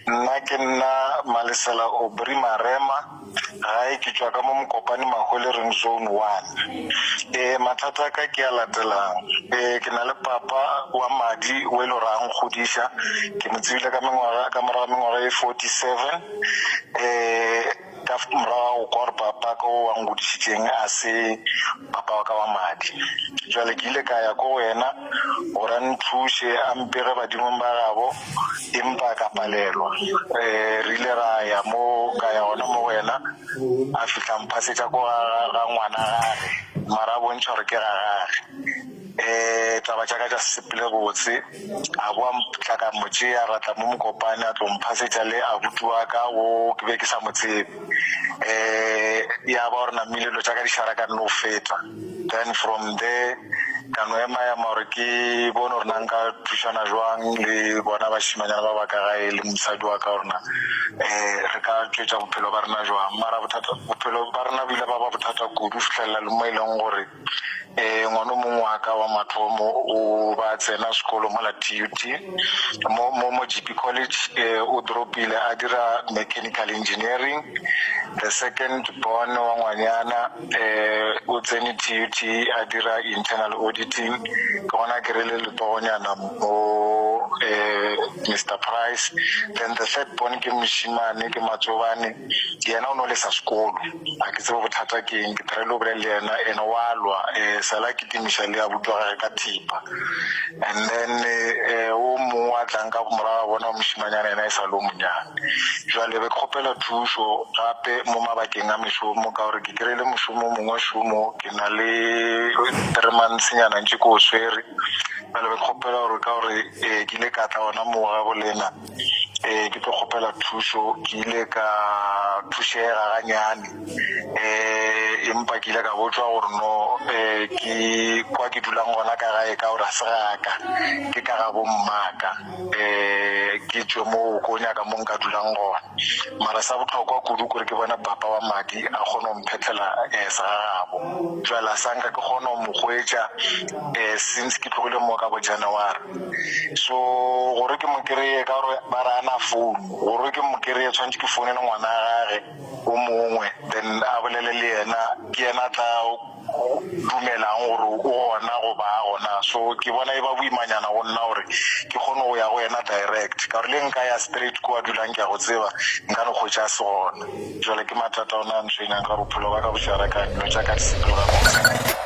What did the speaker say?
nna ke nna Malesela Obri Marema gae ke tswa ka mo Mokopane Mahole zone 1. Mathata ka ke a latelang. Ke na le papa wa madi o ile ra nggodisha ke mo tsebile ka mora mengwaga e 47. Ka mora go papa ko wa ngodishitseng a se papa wa ka wa madi. Jwale ke ile ka ya ko wena ora nthushe a mpere badimong ba gabo empa ka palelwa. Re ile ra ya mo ka ya ona mo wena a fitla mphasetsa ko ga ngwana gage mara bontšha gore ke ga gage. Taba tša ka tša sepele botse a boa mpitla ka motse a ratla mo Mokopane a tlo mphasetsa le abuti wa ka o ke be ke sa mo tsebe. Ya ba gore namilelo tša ka di šara ka no feta. Then from there ka no ema ya gore ke bone gore na nka thušana jwang le bona bašimanyana ba ba ka gae le mosadi wa ka gorena re ka tšwetša bophelo ba rena jwang. Mara bophelo ba rena bile ba bothata kudu fitlhelela le mo e leng gore ngwana mongwe wa ka wa mathomo o ba tsena sekolo mo la TUT mo GP College. O dropile a dira mechanical engineering. The second born wa ngwanyana o tsene TUT a dira internal auditing. Ke gona ke re le letogonyana mo Mr. Price. Then the third born ke moshimane ke Matsobane, yena o no le sa sekolo a ke tsebe bothata ke eng. Ke therele o bole le yena ene wa lwa sala ke timiša le abuti wa gage ka thipa. And then o mongwe wa tlang ka morago bona moshimanyana ena e sa le o monyane. Jwale be kgopela thušo gape mo mabakeng a mešomo ka gore ke kry-ile mošomo mongwe šomo ke na le 3 monthsnyana ntše ke o swere. Jwale be kgopela gore ka gore ke ile ka tla ona moga bolena ke tlo kgopela thušo. Ke ile ka thušega ganyane empa ke ile ka botswa gore no ke kwa ke dulang gona ka gae ka gore a se gaka ke ka ga bommaka ke tswe mo ko nyaka mo nka dulang gona. Mara sa botlhokwa kudu kore ke bona papa wa madi a kgone go mphethela sa gabo. Jwale a sanka ke kgone go mo hwetša since ke tlogile mo ka bo January. So gore ke mo kry-e ka gore ba re ana phone, gore ke mo kry-e tshwanetse ke founele ngwana gage o mongwe then a bolele le yena ke yena tla dumelang gore o gona go ba gona. So ke bona e ba boimanyana go nna gore ke kgone go ya go yena direct ka gore le nka ya straight ko a dulang ke a go tseba nka no kgwetša se gona. Jwale ke mathata ona ntshwenyang ka bophelo ba ka bošara ka dilo tša ka disepelo ka botse.